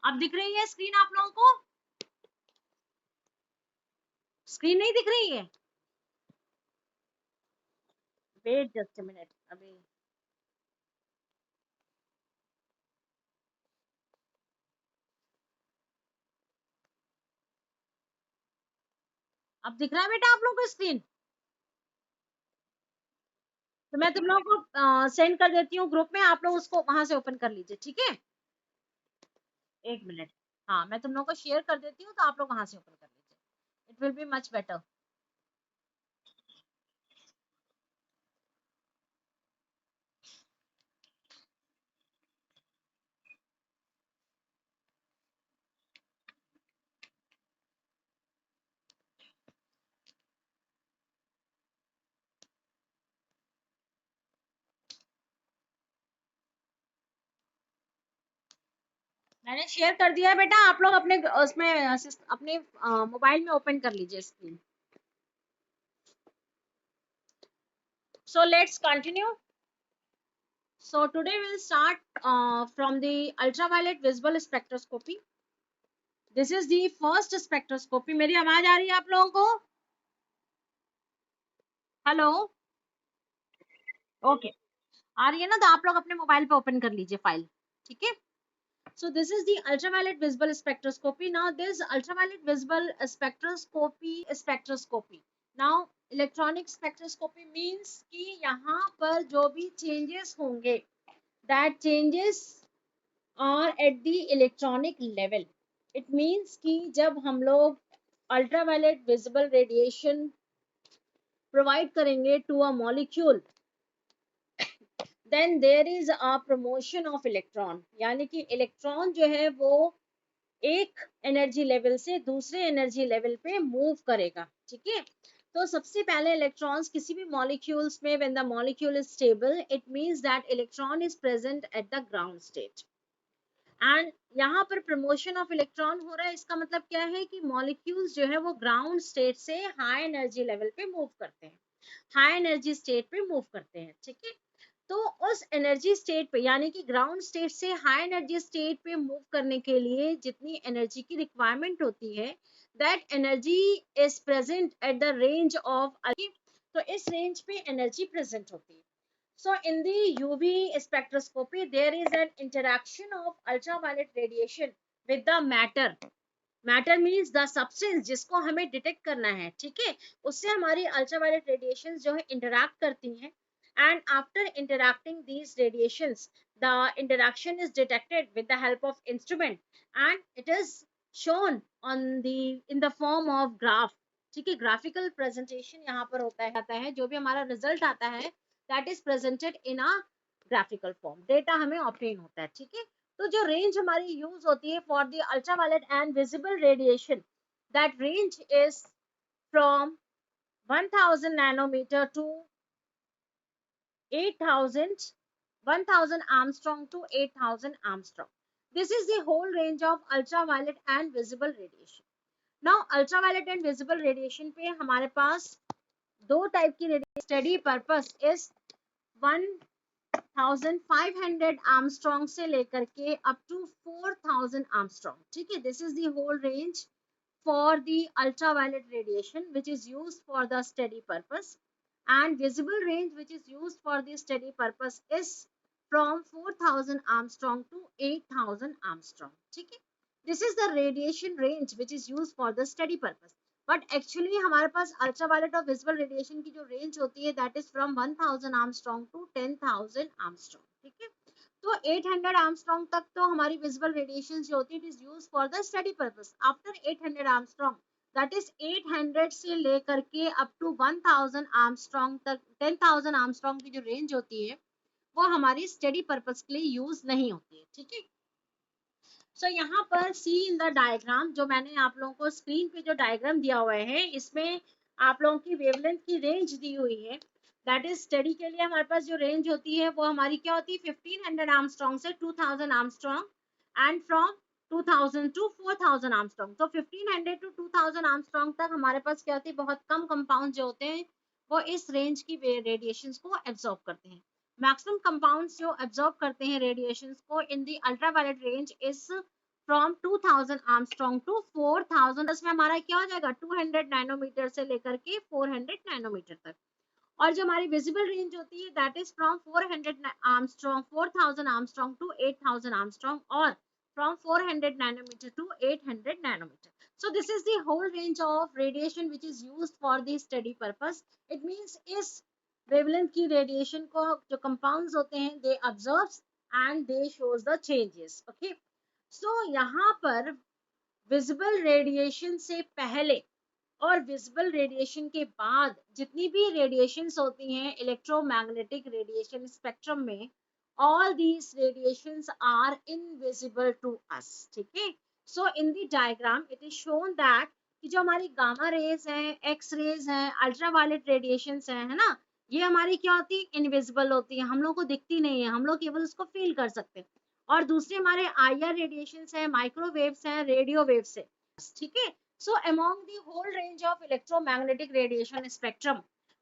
अब दिख रही है स्क्रीन आप लोगों को? स्क्रीन नहीं दिख रही है? वेट जस्ट अ मिनट, अभी अब दिख रहा है बेटा आप लोगों को स्क्रीन? तो मैं तुम लोगों को सेंड कर देती हूँ ग्रुप में, आप लोग उसको वहां से ओपन कर लीजिए, ठीक है? एक मिनट, हाँ मैं तुम लोगों को शेयर कर देती हूँ, तो आप लोग वहां से ओपन कर लीजिए, it will be much better. मैंने शेयर कर दिया है बेटा, आप लोग अपने उसमें अपने मोबाइल में ओपन कर लीजिए screen. So let's continue. So today we'll start from the ultraviolet visible spectroscopy. This is the first spectroscopy. मेरी आवाज आ रही है आप लोगों को? हेलो? ओके, आ रही है ना? तो आप लोग अपने मोबाइल पे ओपन कर लीजिए फाइल, ठीक है? So this is the ultraviolet visible spectroscopy. Now this ultraviolet visible spectroscopy. Now electronic spectroscopy means कि यहाँ पर जो भी changes होंगे, that changes are at the electronic level. It means कि जब हम लोग ultraviolet visible radiation provide करेंगे to a molecule, then there is a promotion of electron. यानी कि इलेक्ट्रॉन जो है वो एक एनर्जी लेवल से दूसरे एनर्जी लेवल पे मूव करेगा, ठीक है? तो सबसे पहले इलेक्ट्रॉन्स किसी भी मॉलिक्यूल्स में, when the molecule is stable, it means that electron is present at the ground state. And यहाँ पर प्रमोशन ऑफ इलेक्ट्रॉन हो रहा है, इसका मतलब क्या है कि मॉलिक्यूल्स जो है वो ग्राउंड स्टेट से हाई एनर्जी लेवल पे मूव करते हैं, हाई एनर्जी स्टेट पे मूव करते हैं, ठीक है? तो उस एनर्जी स्टेट पे, यानी कि ग्राउंड स्टेट से हाई एनर्जी स्टेट पे मूव करने के लिए जितनी एनर्जी की रिक्वायरमेंट होती है, that energy is present at the range of, तो इस रेंज पे एनर्जी प्रेजेंट होती है। So in the UV spectroscopy, there is an interaction of ultraviolet radiation with the matter. Matter means the substance जिसको हमें detect करना है, ठीक है? उससे हमारी अल्ट्रावायलेट रेडिएशन जो है इंटरैक्ट करती हैं, and after interacting these radiations, the interaction is detected with the help of instrument, and it is shown on the in the form of graph, ठीक है? ग्राफिकल प्रेजेंटेशन यहाँ पर होता है, जो भी हमारा रिजल्ट आता है that is presented in a graphical form, data हमें ऑब्टेन होता है, ठीक है? तो जो रेंज हमारी यूज होती है for the ultraviolet and visible radiation, that range is from 1000 nanometre to 8000 1000 angstrom to 8000 angstrom. This is the whole range of ultraviolet and visible radiation. Now ultraviolet and visible radiation पे हमारे पास दो type की radiation, study purpose is 1500 angstrom से लेकर के up to 4000 angstrom, ठीक है? This is the whole range for the ultraviolet radiation which is used for the study purpose, and visible range which is used for the study purpose is from 4000 armstrong to 8000 armstrong, ठीक है? This is the radiation range which is used for the study purpose. But actually हमारे पास ultraviolet और visible radiation की जो range होती है that is from 1000 angstrom to 10000 angstrom, ठीक है? तो 800 आर्मस्ट्रॉन्ग तक तो हमारी विजिबल रेडिएशन जो होती है it is used for the study purpose. After 800 Armstrong, that is 800 से लेकर के अप टू 1000 आर्मस्ट्रॉन्ग तक, 10000 आर्मस्ट्रॉन्ग की जो रेंज होती है वो हमारी स्टडी पर्पस के लिए यूज नहीं होती है, ठीक है? सो यहाँ पर सी इन द डायग्राम, जो मैंने आप लोगों को स्क्रीन पे जो डायग्राम दिया हुआ है, इसमें आप लोगों की वेवलेंथ की रेंज दी हुई है। दैट इज स्टडी के लिए हमारे पास जो रेंज होती है वो हमारी क्या होती है, 1500 आर्मस्ट्रॉन्ग से 2000 angstrom, and from 2000 to 4000 angstrom. तो 1500 टू 2000 आर्मस्ट्रॉन्ग तक हमारे पास क्या होती है, बहुत कम कंपाउंड जो होते हैं वो इस रेंज की रेडिएशन को एब्जॉर्ब करते हैं। मैक्सिमम कंपाउंड्स जो एब्जॉर्ब करते हैं रेडिएशंस को in the ultraviolet range is from 2000 angstrom to 4000, इसमें हमारा क्या हो जाएगा 200 नैनोमीटर से लेकर के 400 नैनोमीटर तक। और जो हमारी विजिबल रेंज होती है that is from 400 angstrom 4000 angstrom to 8000 angstrom, और from 400 nanometer to 800 nanometer. So this is the whole range of radiation which is used for the study purpose. It means इस wavelength की radiation को जो compounds होते हैं they observes and they shows the changes. Okay. So यहाँ पर visible radiation से पहले और विजिबल रेडिएशन के बाद जितनी भी रेडिएशंस होती हैं इलेक्ट्रोमैग्नेटिक रेडिएशन स्पेक्ट्रम में, all these radiations are invisible to us. ठीक है, so in the diagram it is shown that कि जो हमारी गामा रेज हैं, एक्स रेज हैं, अल्ट्रावायलेट रेडिएशंस हैं, है ना, ये हमारी क्या होती है इनविजिबल होती है, हम लोग को दिखती नहीं है, हम लोग केवल उसको फील कर सकते हैं। और दूसरे हमारे आईआर रेडिएशंस हैं, माइक्रोवेव्स हैं, रेडियो वेव्स है। ठीक है, so among the whole range of electromagnetic radiation spectrum,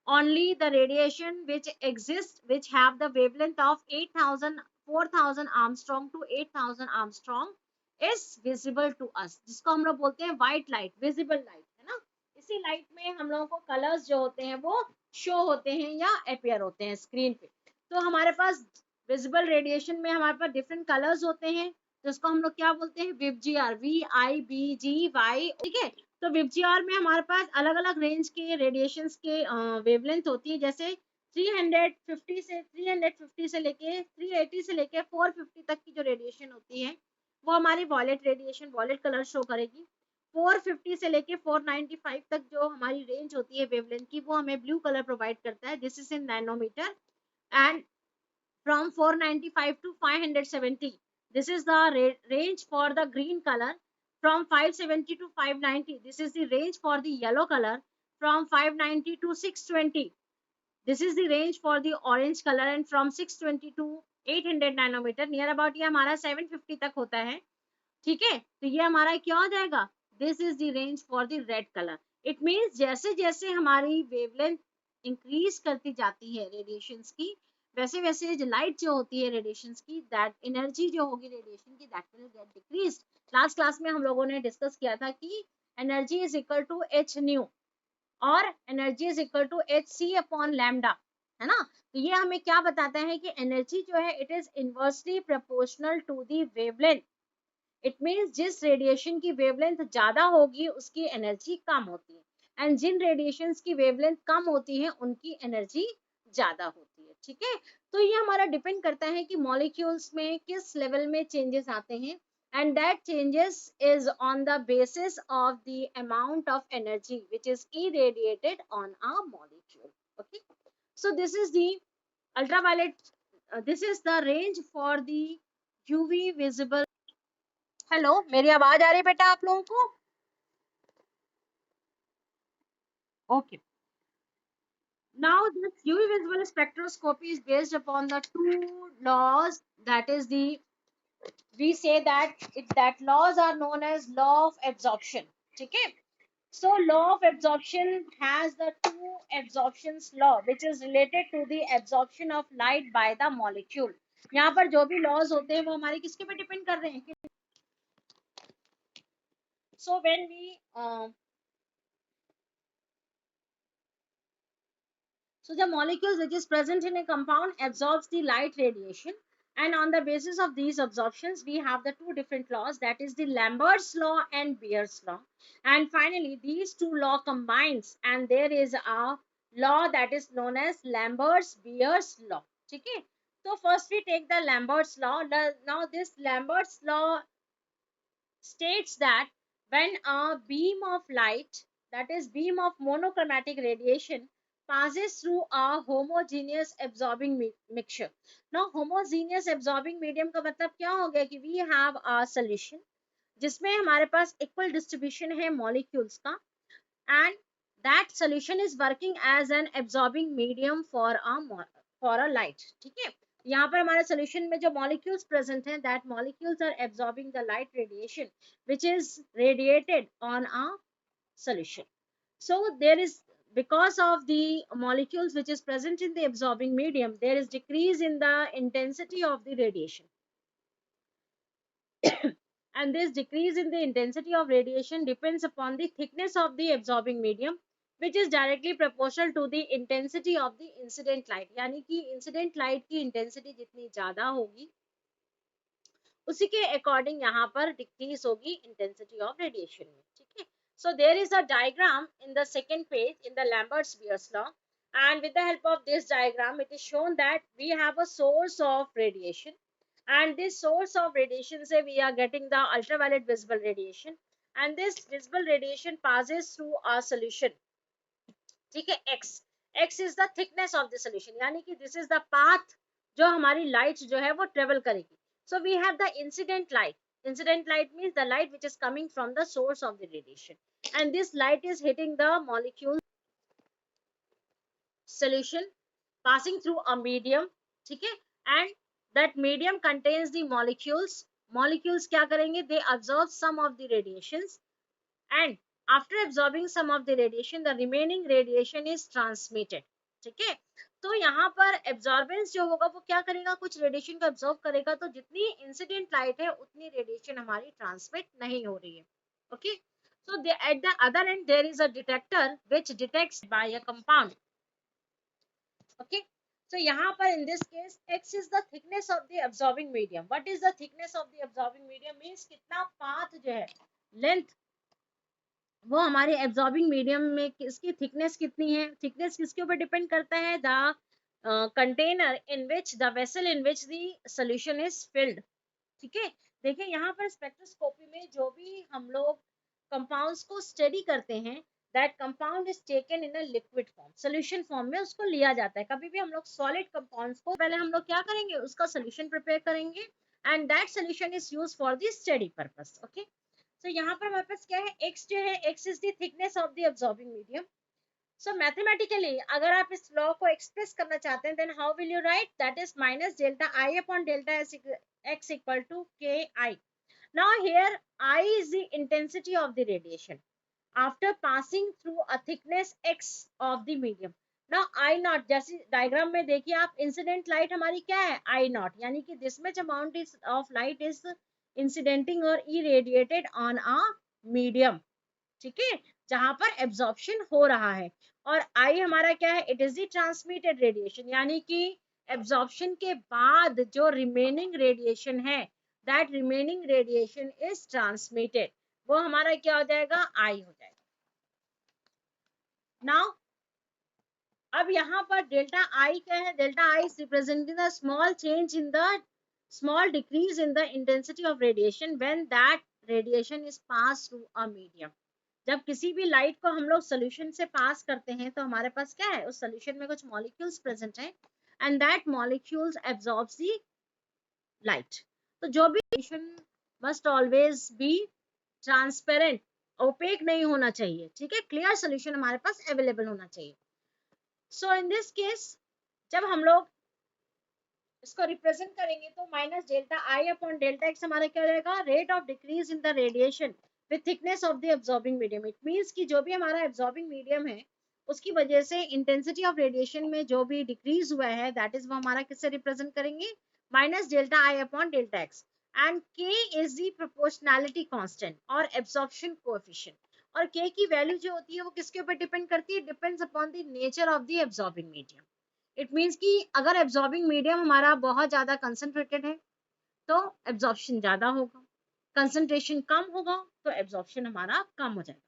only the radiation which exists which have the wavelength of 8000 4000 armstrong to 8000 armstrong is visible to us, जिसको हम लोग बोलते हैं व्हाइट लाइट, विजिबल लाइट, है ना। इसी लाइट में हम लोगों को कलर्स जो होते हैं वो शो होते हैं या अपियर होते हैं स्क्रीन पे। तो हमारे पास विजिबल रेडिएशन में हमारे पास डिफरेंट कलर्स होते हैं, जिसको हम लोग क्या बोलते हैं विबजीआर, VIBGY। ठीक है, तो विबजीआर में हमारे पास अलग अलग रेंज के रेडिएशंस के वेवलेंथ होती है, जैसे 350 से लेके 380 से लेके 450 तक की जो रेडिएशन होती है वो हमारी violet radiation violet colour show करेगी। 450 से लेके 495 तक जो हमारी रेंज होती है वेवलेंथ की वो हमें ब्लू कलर प्रोवाइड करता है, this is in nanometer. And from 495 to 570, this is the range for the green color. From 570 to 590, this is the range for the yellow color. From 590 to 620, this is the range for the orange color. And from 620 to 800 nanometer, near about ये हमारा 750 तक होता है। ठीक है, तो ये हमारा क्या हो जाएगा, this is the range for the red colour. It means जैसे जैसे हमारी वेवलेंथ इंक्रीज करती जाती है रेडिएशंस की, वैसे वैसे जो लाइट जो होती है रेडिएशंस की, दैट एनर्जी जो होगी रेडिएशन की that will get decrease. Last class में हम लोगों ने डिस्कस किया था कि energy is equal to h nu और energy is equal to h c upon lambda, है ना। तो ये हमें क्या बताता है कि एनर्जी जो है it is inversely proportional to the wavelength. It means जिस रेडिएशन की वेवलेंथ ज्यादा होगी उसकी एनर्जी कम होती है, एंड जिन रेडिएशंस की वेवलेंथ कम होती है उनकी एनर्जी ज्यादा होती है। ठीक है, तो ये हमारा डिपेंड करता है कि मॉलिक्यूल्स में किस लेवल में चेंजेस आते हैं, and that changes is on the basis of the amount of energy which is irradiated on a molecule. Okay, so this is the ultraviolet, this is the range for the UV visible। Hello, मेरी आवाज आ रही है बेटा आप लोगों को? Okay, now this UV visible spectroscopy is based upon the two laws, that is the, we say that that laws are known as law of absorption। ठीक है, so law of absorption has the two absorptions law which is related to the absorption of light by the molecule। यहाँ पर जो भी laws होते हैं वो हमारे किसके पे डिपेंड कर रहे हैं? So when we so the molecules which is present in a compound absorbs the light radiation, and on the basis of these absorptions we have the two different laws, that is the Lambert's law and Beer's law, and finally these two law combines and there is a law that is known as Lambert's Beer's law। ठीक है, so first we take the Lambert's law। Now this Lambert's law states that when a beam of light, that is beam of monochromatic radiation, passes through a homogeneous absorbing mixture। Now homogeneous absorbing medium का मतलब क्या हो गया कि we have a solution जिसमें हमारे पास equal distribution है molecules का, and that solution is working as an absorbing medium for a light। ठीक है, यहाँ पर हमारे solution में जो molecules present हैं, that molecules are absorbing the light radiation which is radiated on a solution। So there is, because of the molecules which is present in the absorbing medium, there is decrease in the intensity of the radiation and this decrease in the intensity of radiation depends upon the thickness of the absorbing medium, which is directly proportional to the intensity of the incident light. यानी कि incident light की intensity जितनी ज्यादा होगी उसी के according यहाँ पर डिक्रीज होगी इंटेंसिटी ऑफ रेडिएशन में. ठीक है. So there is a diagram in the second page in the Lambert's-Beer's law, and with the help of this diagram it is shown that we have a source of radiation, and this source of radiation say we are getting the ultraviolet visible radiation, and this visible radiation passes through a solution. ठीक है. x is the thickness of the solution, यानी कि this is the path जो हमारी light जो है वो travel करेगी. So we have the incident light. Incident light means the light which is coming from the source of the radiation, and this light is hitting the molecule solution passing through a medium. ठीक है. And that medium contains the molecules. Molecules क्या करेंगे? They absorb some of the radiations, and after absorbing some of the radiation the remaining radiation is transmitted. ठीक है. तो यहाँ पर absorbance जो होगा वो क्या करेगा? कुछ रेडिएशन को एब्जॉर्ब करेगा, तो जितनी इंसिडेंट लाइट है उतनी रेडिएशन हमारी ट्रांसमिट नहीं हो रही है. Okay. So at the other end there is a detector which detects by a compound. Okay. So यहाँ पर in this case x is the thickness of the absorbing medium. What is the thickness of the absorbing medium? Means कितना path जो है, length, वो हमारे absorbing medium में इसकी thickness कितनी है. थिकनेस किसके ऊपर डिपेंड करता है? The container in which the vessel in which the solution is filled. ठीक है. देखिए यहाँ पर स्पेक्ट्रोस्कोपी में जो भी हम लोग कंपाउंड्स को स्टडी करते हैं, that compound is taken in a liquid form, solution form में उसको लिया जाता है. कभी भी हम लोग सॉलिड कंपाउंड्स को पहले हम लोग क्या करेंगे? उसका सॉल्यूशन प्रिपेयर करेंगे, and that solution is used for the study purpose. Okay. तो यहाँ पर हमारे पास क्या है? x जो है, x is the thickness of the absorbing medium. So mathematically अगर आप इस लॉ को एक्सप्रेस करना चाहते हैं, then how will you write? That is minus delta I upon delta x equal to ki. Now here I is the intensity of the radiation after passing through a thickness x of the medium. Now I naught, जैसे diagram में देखिए आप, incident light हमारी क्या है? I naught, यानी कि this much amount of light is incidenting or irradiated on a medium. ठीक है. जहां पर एब्जॉर्प्शन हो रहा है, और आई हमारा क्या है? It is the transmitted radiation, यानी कि एब्जॉर्प्शन के बाद जो रिमेनिंग रेडिएशन है, that remaining radiation is transmitted, वो हमारा क्या हो जाएगा? आई हो जाएगा. नाउ अब यहाँ पर डेल्टा आई क्या है? Delta I is representing the small change in the small decrease in the intensity of radiation when that radiation is passed through a medium. जब किसी भी लाइट को हम लोग सोल्यूशन से पास करते हैं तो हमारे पास क्या है? उस सोल्यूशन में कुछ मॉलिक्यूल्स प्रेजेंट हैं, and that molecules absorbs the light. तो जो भी solution must always be transparent, opaque नहीं होना चाहिए. ठीक है. क्लियर सोल्यूशन हमारे पास अवेलेबल होना चाहिए. सो इन दिस केस जब हम लोग इसको रिप्रेजेंट करेंगे तो minus delta I upon delta x हमारा क्या रहेगा? Rate of decrease in the radiation with thickness of the absorbing medium. It means कि जो भी हमारा एब्जॉर्बिंग मीडियम है उसकी वजह से इंटेंसिटी ऑफ रेडिएशन में जो भी डिक्रीज हुआ है, दैट इज वो हमारा किससे रिप्रेजेंट करेंगे? Minus delta I upon delta x, and के इज द प्रोपोर्शनैलिटी कांस्टेंट और एब्जॉर्प्शन कोएफिशिएंट. और के की वैल्यू जो होती है वो किसके ऊपर डिपेंड करती है? Depends upon the nature of the absorbing medium. It means कि अगर एब्जॉर्बिंग मीडियम हमारा बहुत ज्यादा कंसंट्रेटेड है तो एब्जॉर्प्शन ज्यादा होगा, कंसंट्रेशन कम होगा तो एब्जॉर्प्शन हमारा कम हो जाएगा.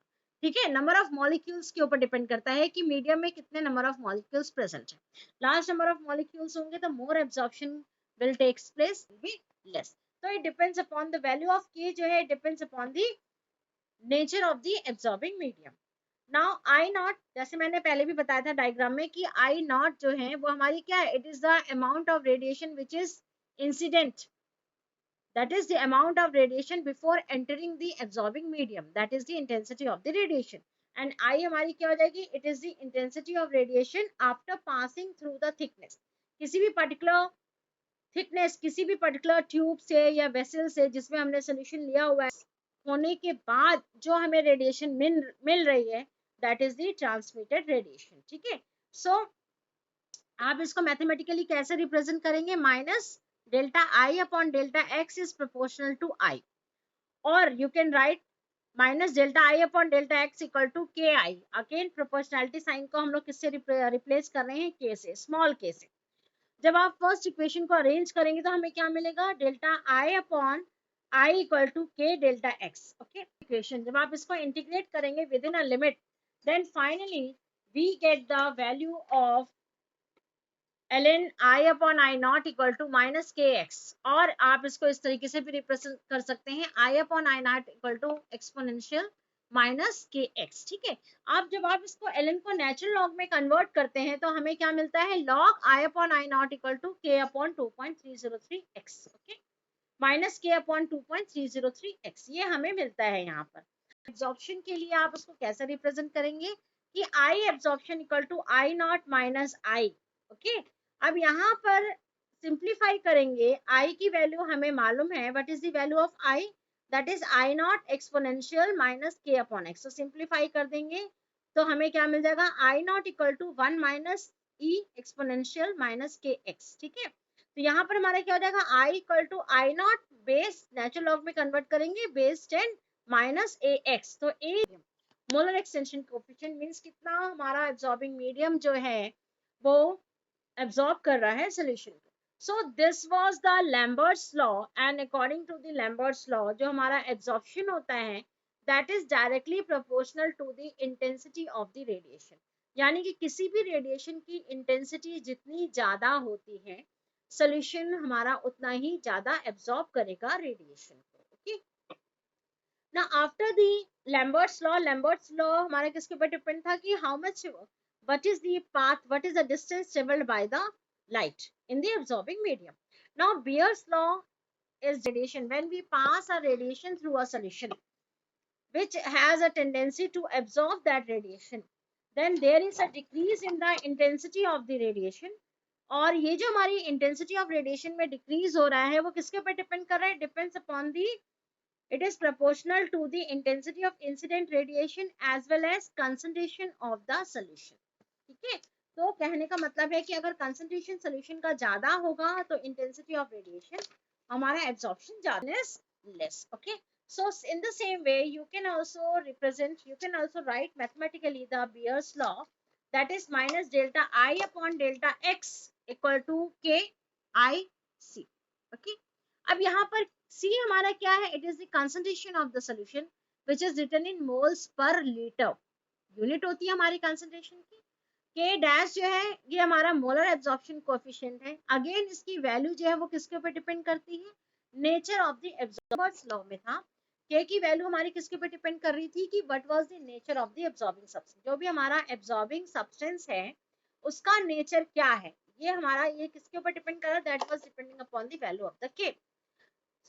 ठीक है. नंबर ऑफ मॉलिक्यूल्स के ऊपर डिपेंड करता है कि मीडियम में कितने नंबर ऑफ मॉलिक्यूल्स प्रेजेंट है. लार्ज नंबर ऑफ मॉलिक्यूल्स होंगे तो more absorption will takes place, be less. तो it depends upon the value of k जो है, depends upon the nature of the absorbing medium. Now I naught, जैसे मैंने पहले भी बताया था डायग्राम में कि आई नॉट जो है वो हमारी क्या है? It is the amount of radiation which is incident, that is the amount of radiation before entering the absorbing medium, that is the intensity of the radiation. And I हमारी क्या हो जाएगी? It is the intensity of radiation after passing through the thickness. किसी भी particular thickness, किसी भी particular tube से या वेसल से जिसमें हमने सोल्यूशन लिया हुआ है, होने के बाद जो हमें रेडिएशन मिल रही है, that is the transmitted radiation. ठीक है. सो आप इसको मैथमेटिकली कैसे रिप्रेजेंट करेंगे? Minus delta I upon delta x is proportional to I. और you can write minus delta I upon delta x equal to के आई। अगेन प्रोपोर्शनैलिटी साइन को हम लोग किससे रिप्लेस कर रहे हैं, के से, स्मॉल के से। जब आप फर्स्ट इक्वेशन को अरेंज करेंगे तो हमें क्या मिलेगा, delta I upon I equal to K delta X. Okay, equation जब आप इसको इंटीग्रेट करेंगे with in a limit, then finally we get the value of ln I upon I naught equal to minus के X. और आप इसको इस तरीके से भी रिप्रेजेंट कर सकते हैं, I upon I naught equal to exponential minus के एक्स। ठीक है, अब जब आप इसको ln को नेचुरल लॉग में कन्वर्ट करते हैं तो हमें क्या मिलता है, log I upon I naught equal to K upon 2.303 X. Okay, minus के अपॉन 2.303 एक्स, ये हमें मिलता है यहाँ पर। एब्जॉर्प्शन के लिए आप उसको कैसे रिप्रेजेंट करेंगे कि I absorption equal to I naught minus I. Okay, अब यहाँ पर सिंप्लीफाई करेंगे, आई की वैल्यू हमें मालूम है, what is the value of I, that is I naught exponential minus के अपॉन एक्स। तो सिंप्लीफाई कर देंगे तो हमें क्या मिल जाएगा, I naught equal to 1 minus e exponential minus के एक्स। ठीक है, तो यहाँ पर हमारा क्या हो जाएगा, I equal to I naught base natural log में कन्वर्ट करेंगे बेस 10 माइनस ए एक्स। तो a molar extension coefficient means कितना हमारा एब्जॉर्बिंग मीडियम जो है वो एब्जॉर्ब कर रहा है सोल्यूशन को। So this was the Lambert's law, and according to the Lambert's law जो हमारा एब्जॉर्प्शन होता है that is directly proportional to the intensity of the radiation. यानी कि किसी भी रेडिएशन की इंटेंसिटी जितनी ज्यादा होती है, सोल्यूशन हमारा उतना ही ज्यादा एब्जॉर्ब करेगा रेडिएशन को। ओके, ना आफ्टर द लैम्बर्ट्स लॉ हमारा किसके ऊपर डिपेंड था कि how much, what is the path, what is the distance traveled by the light in the absorbing medium. Now Beer's law is radiation. When we pass a radiation through a solution which has a tendency to absorb that radiation, then there is a decrease in the intensity of the radiation. और ये जो हमारी intensity of radiation में decrease हो रहा है वो किसके ऊपर depend कर रहा है, depends upon the, it is proportional to the intensity of incident radiation as well as concentration of the solution. ठीक है, तो कहने का मतलब है कि अगर कंसंट्रेशन सोल्यूशन का ज्यादा होगा तो इंटेंसिटी ऑफ रेडिएशन हमारा एब्जॉर्प्शन ज्यादा less. Okay, so in the same way you can also represent, you can also write mathematically the Beer's law, that is minus delta I upon delta x equal to के I C. Okay, अब यहाँ पर सी हमारा क्या है, it is the concentration of the solution which is written in moles per litre. Unit होती है हमारी कंसंट्रेशन की। के डैश जो है ये हमारा मोलर एब्जॉर्प्शन कोएफिशिएंट है। अगेन इसकी वैल्यू जो है वो किसके ऊपर डिपेंड करती है, nature of the absorbers law में था के की वैल्यू हमारी किसके ऊपर डिपेंड कर रही थी कि what was the nature of the absorbing substance. जो भी हमारा एब्जॉर्बिंग सब्सटेंस है उसका नेचर क्या है, ये हमारा ये किसके ऊपर डिपेंड कर रहा है, that was depending upon the value of the k.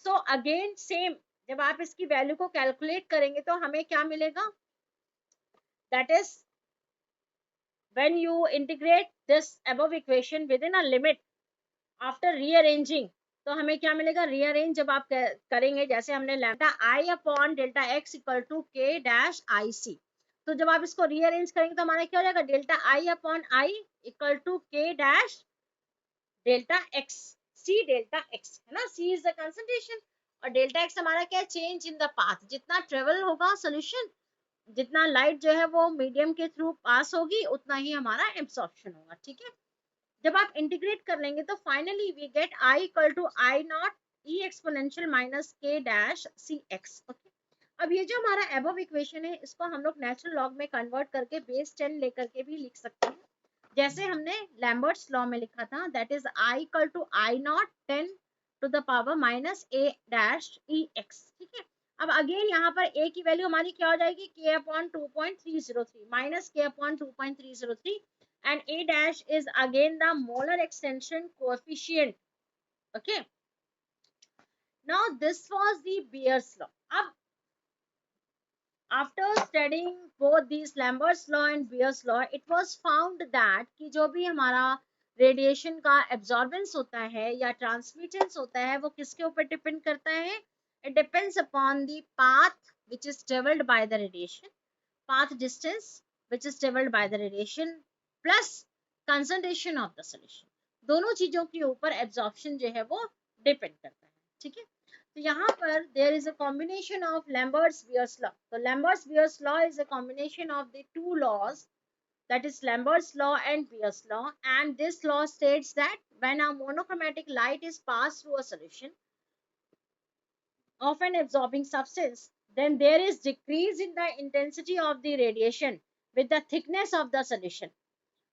So again same, जब आप इसकी वैल्यू को कैलकुलेट करेंगे तो हमें क्या मिलेगा, that is when you integrate this above equation within a limit after rearranging, तो हमें क्या मिलेगा, रीअरेंज जब आप करेंगे जैसे हमने lambda I upon delta x equal to के डैश आई सी, तो जब आप इसको रीअरेंज करेंगे तो हमारा क्या हो जाएगा, delta I upon I equal to के dash delta x c delta x, है ना, सी इज द कंसंट्रेशन और डेल्टा एक्स हमारा क्या है, चेंज इन द पाथ, जितना ट्रेवल होगा सोल्यूशन, जितना लाइट जो है वो मीडियम के थ्रू पास होगी उतना ही हमारा एब्सॉर्प्शन होगा। ठीक है, जब आप इंटीग्रेट कर लेंगे तो finally we get I equal to I naught E exponential minus K dash C X. Okay, अब ये जो हमारा अबव इक्वेशन है इसको हम लोग नेचुरल लॉग में कन्वर्ट करके बेस 10 लेकर के भी लिख सकते हैं, जैसे हमने लैम्बर्ट्स लॉ में लिखा था, that is I equal to I naught 10 to the power minus A dash E X. ठीक है, अब अगेन यहाँ पर a की वैल्यू हमारी क्या हो जाएगी, k upon 2.303 minus k upon 2.303 and a dash is again the molar extension coefficient. Okay, now this was the Beer's law. अब after studying both these Lambert's law and Beer's law, it was found that कि जो भी हमारा radiation का absorbance होता है या transmittance होता है वो किसके ऊपर डिपेंड करता है, it depends upon the path which is traveled by the radiation, path distance which is traveled by the radiation plus concentration of the solution, दोनों चीजों के ऊपर एब्जॉर्प्शन जो है वो डिपेंड करता है। ठीक है, तो यहाँ पर there is a combination of Lambert's-Beer's law. तो Lambert's-Beer's law is a combination of the two laws, that is Lambert's law and Beer's law, and this law states that when a monochromatic light is passed through a solution of an absorbing substance, then there is decrease in the intensity of the radiation with the thickness of the solution.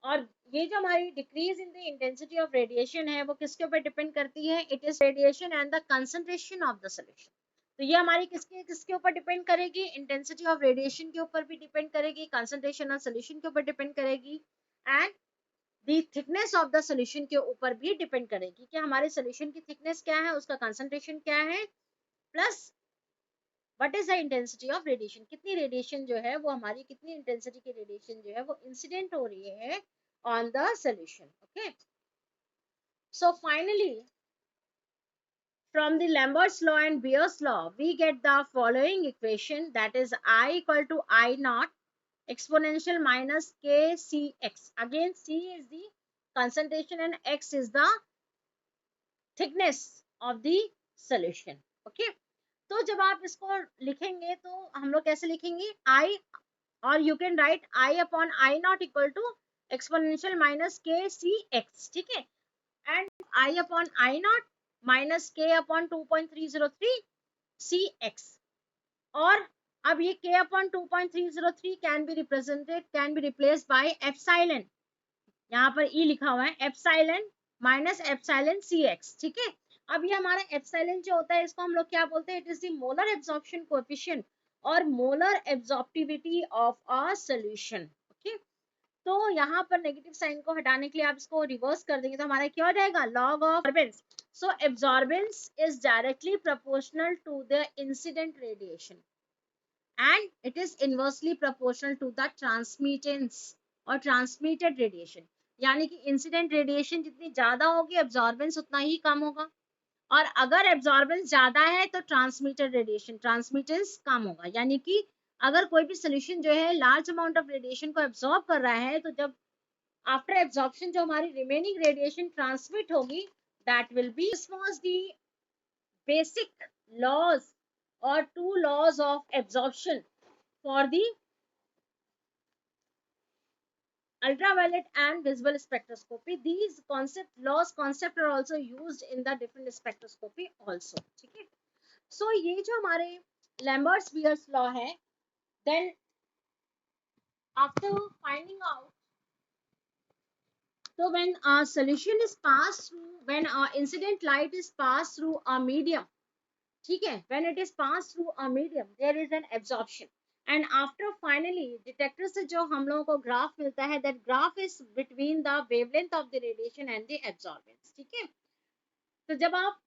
और ये जो हमारी decrease in the intensity of radiation है वो किसके ऊपर depend करती है? It is radiation and the concentration of the solution. तो ये हमारी किसके किसके ऊपर डिपेंड करेगी? इंटेंसिटी ऑफ रेडिएशन के ऊपर भी डिपेंड करेगी, कंसंट्रेशन ऑफ सॉल्यूशन के ऊपर डिपेंड करेगी, and the thickness of the solution के ऊपर भी डिपेंड करेगी कि हमारे सॉल्यूशन की थिकनेस क्या है, उसका कंसंट्रेशन क्या है, plus what is the intensity of radiation, कितनी रेडिएशन जो है वो हमारी, कितनी इंटेंसिटी की रेडिएशन जो है वो इंसिडेंट हो रही है on the solution. Okay, so finally from the Lambert's law and Beer's law we get the following equation, that is I equal to I naught exponential minus k cx. Again c is the concentration and x is the thickness of the solution. Okay, तो जब आप इसको लिखेंगे तो हम लोग कैसे लिखेंगे? I, और you can write I upon I naught equal to exponential minus k c x. ठीक है, and I upon I naught minus k upon 2.303 c x. और अब ये k upon 2.303 can be represented, can be replaced by epsilon. यहाँ पर e लिखा हुआ है, epsilon minus epsilon c x. ठीक है, अब ये हमारा epsilon जो होता है इसको हम लोग क्या बोलते हैं? It is the molar absorption coefficient और molar absorptivity of a solution. Okay, तो यहाँ पर नेगेटिव साइन को हटाने के लिए आप इसको रिवर्स कर देंगे तो हमारा क्या हो जाएगा? Log of absorbance. So absorbance is directly proportional to the incident radiation and it is inversely proportional to the transmittance और ट्रांसमिटेड रेडिएशन. यानी कि इंसिडेंट रेडिएशन जितनी ज्यादा होगी एब्जॉर्बेंस उतना ही कम होगा, और अगर एब्जॉर्बेंस ज्यादा है तो ट्रांसमिटेड रेडिएशन, ट्रांसमिटेंस कम होगा. यानी कि अगर कोई भी सोल्यूशन जो है लार्ज अमाउंट ऑफ रेडिएशन को एब्जॉर्ब कर रहा है तो जब आफ्टर एब्जॉर्प्शन जो हमारी रिमेनिंग रेडिएशन ट्रांसमिट होगी, that will be, this was the basic laws और two laws of absorption for the ultraviolet and visible spectroscopy. These concept are also used in the different spectroscopy also. ठीक है, so ये जो हमारे Lambert's-Beer's law है, then after finding out, so when a solution is passed through, when a incident light is passed through a medium, ठीक है, when it is passed through a medium there is an absorption, and after finally detector से जो हम लोगों को graph मिलता है, that graph is between the wavelength of the radiation and the absorbance. ठीक है, तो जब आप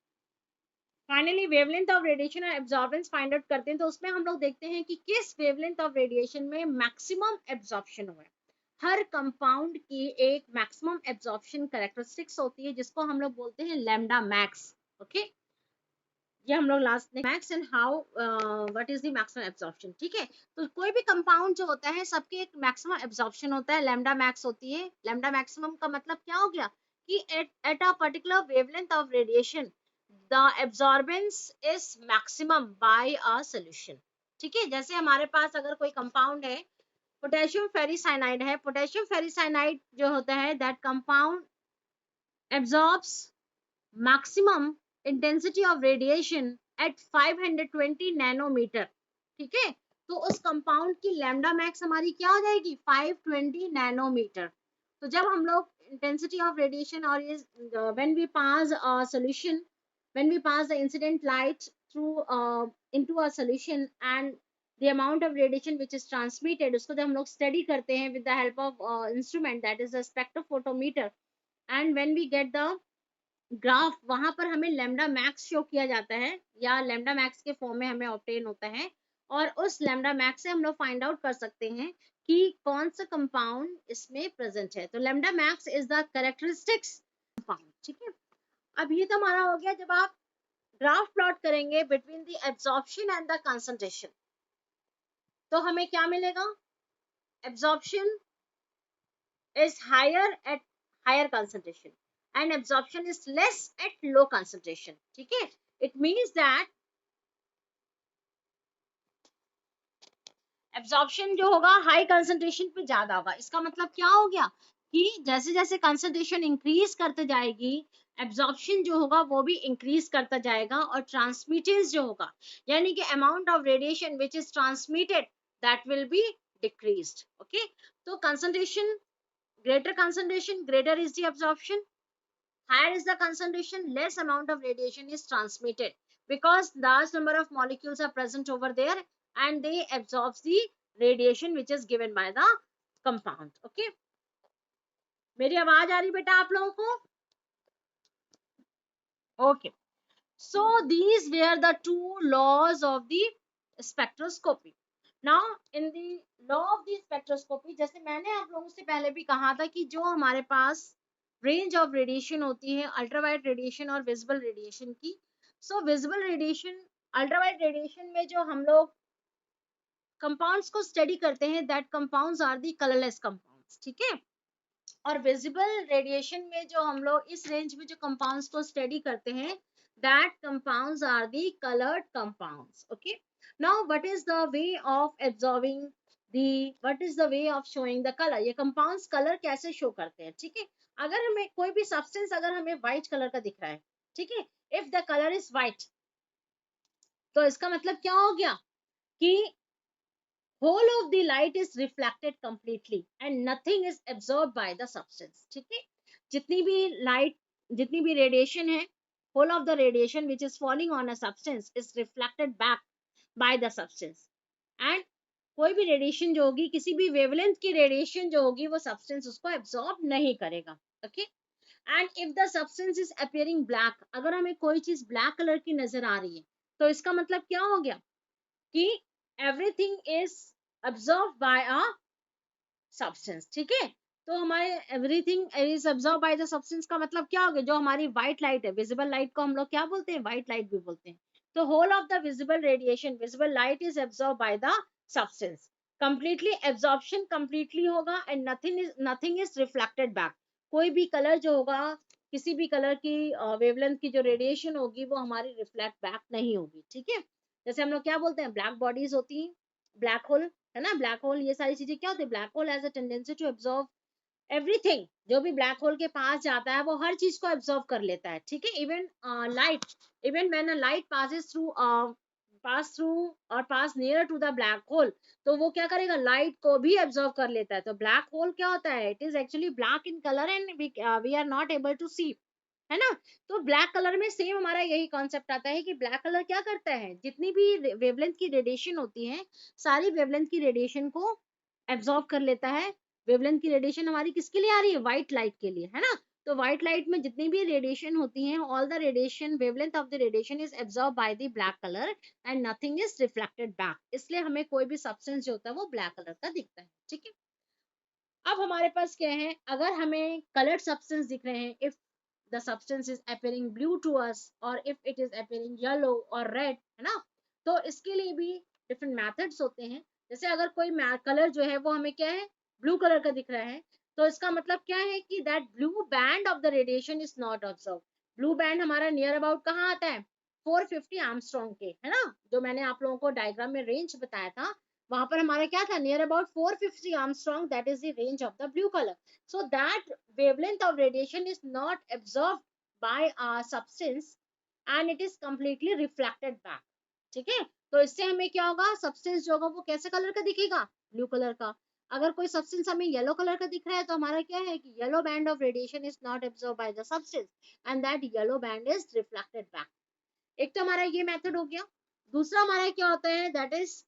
फाइनली वेवलेंथ ऑफ रेडिएशन और एब्जॉर्बेंस फाइंड आउट करते हैं तो उसमें हम लोग देखते हैं कि किस वेवलेंथ ऑफ रेडिएशन में मैक्सिमम एब्जॉर्प्शन हुआ है. हर कंपाउंड की एक मैक्सिमम एब्जॉर्प्शन कैरेक्टरिस्टिक्स होती है जिसको हम लोग बोलते हैं लैम्डा मैक्स. ओके, ये हम लोग लास्ट में max and how what is the maximum absorption. ठीक है, तो कोई भी कंपाउंड जो होता है सबके एक मैक्सिमम एब्जॉर्प्शन होता है, लैम्डा मैक्स होती है. लैम्डा मैक्सिमम का मतलब क्या हो गया कि at a particular wavelength of radiation the absorbance is maximum by a solution. ठीक है, जैसे हमारे पास अगर कोई कंपाउंड है, पोटेशियम फेरिसाइनाइड है, पोटेशियम फेरिसाइनाइड जो होता है that compound absorbs maximum intensity of radiation at 520 nanometer. ठीक है, तो उस कंपाउंड की लैम्डा मैक्स हमारी क्या हो जाएगी? 520 नैनोमीटर. तो जब हम लोग इंटेंसिटी ऑफ रेडिएशन और ये when we pass a solution, when we pass the incident light through into a solution and the amount of radiation which is transmitted, उसको जब हम लोग study करते हैं with the help of instrument that is a spectrophotometer, and when we get the graph, वहां पर हमें lambda max show किया जाता है या lambda max के फॉर्म में हमें ऑब्टेन होता है, और उस lambda max से हम लोग फाइंड आउट कर सकते हैं कि कौन सा कंपाउंड इसमें प्रेजेंट है. तो lambda max is the characteristics compound. ठीक है, अब ये तो हमारा हो गया. जब आप ग्राफ प्लॉट करेंगे between the absorption and the concentration तो हमें क्या मिलेगा? Absorption is higher at higher concentration and absorption is less at low concentration. ठीक है, इट मींस दैट एब्जॉर्प्शन जो होगा हाई कंसंट्रेशन पे ज्यादा होगा। इसका मतलब क्या हो गया कि जैसे जैसे कंसंट्रेशन इंक्रीज करते जाएगी, एब्जॉर्प्शन जो होगा वो भी इंक्रीज करता जाएगा, और ट्रांसमिटेंस जो होगा यानी कि amount of radiation which is transmitted that will B decreased. Okay, तो concentration, greater concentration, greater is the absorption. Higher is the concentration, less amount of radiation is transmitted, because large number of molecules are present over there and they absorb the radiation which is given by the compound. Okay, मेरी आवाज आ रही बेटा आप लोगों को? Okay, so these were the two laws of the spectroscopy. Now in the law of the spectroscopy, जैसे मैंने आप लोगों से पहले भी कहा था कि जो हमारे पास रेंज ऑफ रेडिएशन होती है अल्ट्रावायलेट रेडिएशन और विजिबल रेडिएशन की, so visible radiation, ultraviolet radiation में जो हम लोग कंपाउंड्स को स्टडी करते हैं, that compounds are the colourless compounds, ठीक है। और विजिबल रेडिएशन में जो हम लोग इस रेंज में जो कंपाउंड्स को स्टडी करते हैं, that compounds are the coloured compounds. Okay, now what is the way of absorbing the, what is the way of showing the colour, ये कंपाउंड्स कलर कैसे शो करते हैं, ठीक है। अगर हमें कोई भी सब्सटेंस अगर हमें व्हाइट कलर का दिख रहा है, ठीक है, if the colour is white, तो इसका मतलब क्या हो गया कि whole of the light is reflected completely and nothing is absorbed by the substance, ठीक है। जितनी भी लाइट, जितनी भी रेडिएशन है, whole of the radiation which is falling on a substance is reflected back by the substance, and कोई भी radiation जो होगी, किसी भी वेवलेंथ की रेडिएशन जो होगी, वो सब्सटेंस उसको एब्सॉर्ब नहीं करेगा। Okay, and if the substance is appearing black, अगर हमें कोई चीज ब्लैक कलर की नजर आ रही है, तो इसका मतलब क्या हो गया कि everything is absorb by a substance, ठीक है। तो हमारे everything is absorb by the substance का मतलब क्या हो गया, जो हमारी व्हाइट लाइट है, विजिबल लाइट को हम लोग क्या बोलते हैं, व्हाइट लाइट भी बोलते हैं। तो whole of the visible radiation, visible light is absorb by the substance, completely absorption completely होगा, and nothing is reflected back. कोई भी कलर जो होगा, किसी भी कलर की वेवलेंथ की जो रेडिएशन होगी, वो हमारी रिफ्लेक्ट बैक नहीं होगी, ठीक है। जैसे हम लोग क्या बोलते हैं, ब्लैक बॉडीज होती हैं, ब्लैक होल है ना, ब्लैक होल, ये सारी चीजें क्या होती है, black hole has a tendency to absorb everything. जो भी ब्लैक होल के पास जाता है वो हर चीज को एब्जॉर्ब कर लेता है, ठीक है। Even light, even when a light passes through, pass through और pass near to the black hole, तो वो क्या करेगा, लाइट को भी एब्जॉर्ब कर लेता है। तो ब्लैक होल क्या होता है, it is actually black in colour and we are not able to see, है ना। तो ब्लैक कलर में सेम हमारा यही कॉन्सेप्ट आता है कि ब्लैक कलर क्या करता है, जितनी भी वेवलेंथ की रेडिएशन होती है, सारी वेवलेंथ की रेडिएशन को एब्जॉर्ब कर लेता है। वेवलेंथ की रेडिएशन हमारी किसके लिए आ रही है, व्हाइट लाइट के लिए, है ना। तो व्हाइट लाइट में जितनी भी रेडिएशन होती है, all the radiation, wavelength of the radiation is absorb by the black colour and nothing is reflected back, इसलिए हमें कोई भी सब्सटेंस जो होता है वो ब्लैक कलर का दिखता है, ठीक है। अब हमारे पास क्या है, अगर हमें कलर्ड सब्सटेंस दिख रहे हैं, if the substance is appearing blue to us or if it is appearing yellow or red, है ना, तो इसके लिए भी डिफरेंट मेथड्स होते हैं। जैसे अगर कोई कलर जो है वो हमें क्या है, ब्लू कलर का दिख रहा है, तो इसका मतलब क्या है कि that blue band of the radiation is not observe. Blue band हमारा नियर अबाउट कहाँ आता है, 450 एंगस्ट्रॉम के, है ना, जो मैंने आप लोगों को डायग्राम में रेंज बताया था, वहां पर हमारा क्या था, near about 450 angstrom, that is the range of the blue colour. So that wavelength of radiation is not absorbed by a substance and it is completely reflected back, ठीक है। तो इससे हमें क्या होगा, सब्सटेंस जो होगा वो कैसे कलर का दिखेगा, ब्लू कलर का। अगर कोई सब्सटेंस हमें येलो कलर का दिख रहा है, तो हमारा क्या है कि yellow band of radiation is not absorb by the substance and that yellow band is reflected back. एक तो हमारा ये मेथड हो गया। दूसरा हमारा क्या होता है, दैट इज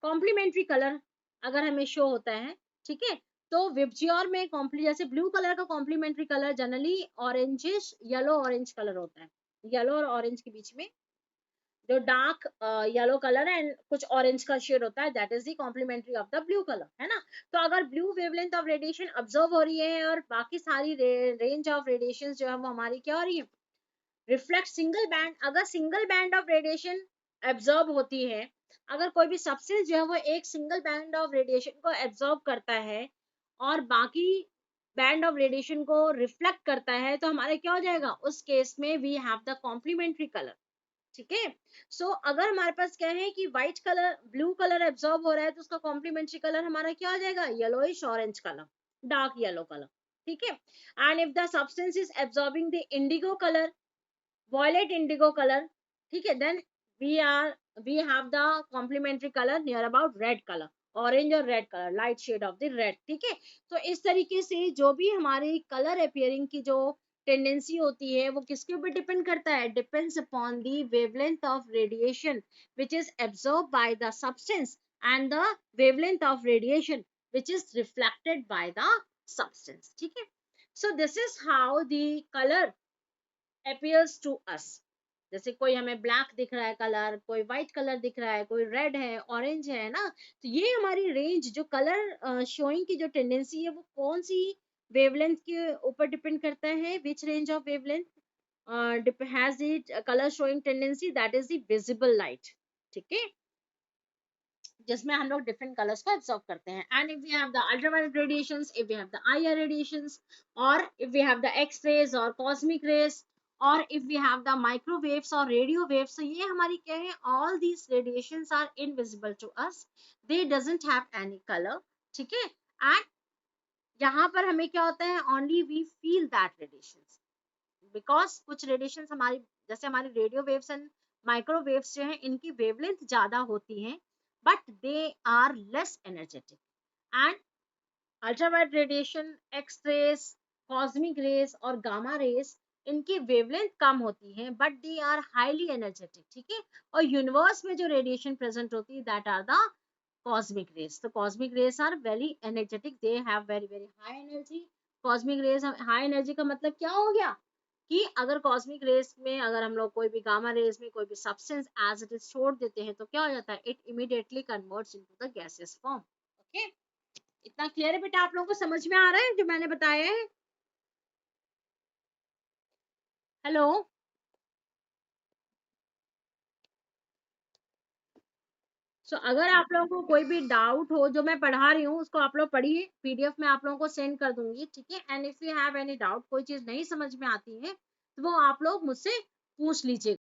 कॉम्प्लीमेंट्री कलर अगर हमें शो होता है, ठीक है। तो विबज्योर में जैसे ब्लू कलर का complementary colour generally orangish yellow orange colour होता है। येलो और ऑरेंज के बीच में जो डार्क येलो कलर एंड कुछ ऑरेंज का शेड होता है, that is the complementary of the blue colour, है ना। तो अगर blue wavelength of radiation observe हो रही है और बाकी सारी रेंज ऑफ रेडिएशन जो है वो हमारी क्या हो रही है, रिफ्लेक्ट सिंगल बैंड, अगर single band of radiation absorb होती है, अगर कोई भी सब्सटेंस जो है वो एक सिंगल बैंड ऑफ रेडिएशन को एब्जॉर्ब करता है और बाकी बैंड ऑफ रेडिएशन को रिफ्लेक्ट करता है, तो हमारा क्या हो जाएगा, उस केस में we have the complementary colour. ठीक है। सो अगर हमारे पास क्या है कि white colour blue colour absorb हो रहा है तो उसका कॉम्प्लीमेंट्री कलर हमारा क्या हो जाएगा, yellowish orange colour, dark yellow colour, ठीक है। And if the substance is absorbing the Indigo colour, violet indigo color, ठीक है, then we are we have the complementary color near about red color, orange और red colour, light shade of the red, ठीक है। तो इस तरीके से जो भी हमारी कलर अपियरिंग की जो टेंडेंसी होती है वो किसके ऊपर डिपेंड करता है, depends upon the wavelength of radiation which is absorb by the substance and the wavelength of radiation which is reflected by the substance, ठीक है। So this is how the colour appears to us। जैसे कोई हमें black दिख रहा है colour, कोई white colour दिख रहा है, कोई रेड है, ऑरेंज है ना, तो ये हमारी रेंज जो कलर शोइंग की जो टेंडेंसी है वो कौन सी वेवलेंथ के ऊपर डिपेंड करता है, which range of wavelength has the color showing tendency, that is the visible light, ठीक है, जिसमें हम लोग डिफरेंट कलर्स को ऑब्जर्व करते हैं। And if we have the ultraviolet radiations, if we have the IR radiations, और if we have the X rays और कॉस्मिक रेज, और if we have the microwaves और रेडियो वेव्स, तो ये हमारी क्या है, all these radiations are invisible to us, they doesn't have any colour, ठीक है। एंड यहाँ पर हमें क्या होता है, only we feel that radiations, because कुछ रेडिएशंस हमारी, जैसे हमारी रेडियो वेव्स एंड माइक्रोवेव्स जो है इनकी वेवलेंथ ज्यादा होती है but they are less energetic, and ultraviolet radiation, X rays, cosmic rays और गामा रेज, इनकी वेवलेंथ कम होती है but they are highly energetic, ठीक है। और यूनिवर्स में जो रेडिएशन प्रेजेंट होती है that are the cosmic rays, तो cosmic rays are very energetic, they have very very high energy। cosmic rays high energy का मतलब क्या हो गया कि अगर कॉस्मिक रेस में अगर हम लोग कोई भी गामा रेस में कोई भी सब्सटेंस एज इट इज छोड़ देते हैं तो क्या हो जाता है, it immediately converts into the gaseous form. Okay, इतना क्लियर है बेटा, आप लोगों को समझ में आ रहा है जो मैंने बताया है? हेलो, अगर आप लोगों को कोई भी डाउट हो जो मैं पढ़ा रही हूँ उसको आप लोग पढ़िए, PDF में आप लोगों को सेंड कर दूंगी, ठीक है। And if you have any doubt, कोई चीज नहीं समझ में आती है तो वो आप लोग मुझसे पूछ लीजिए।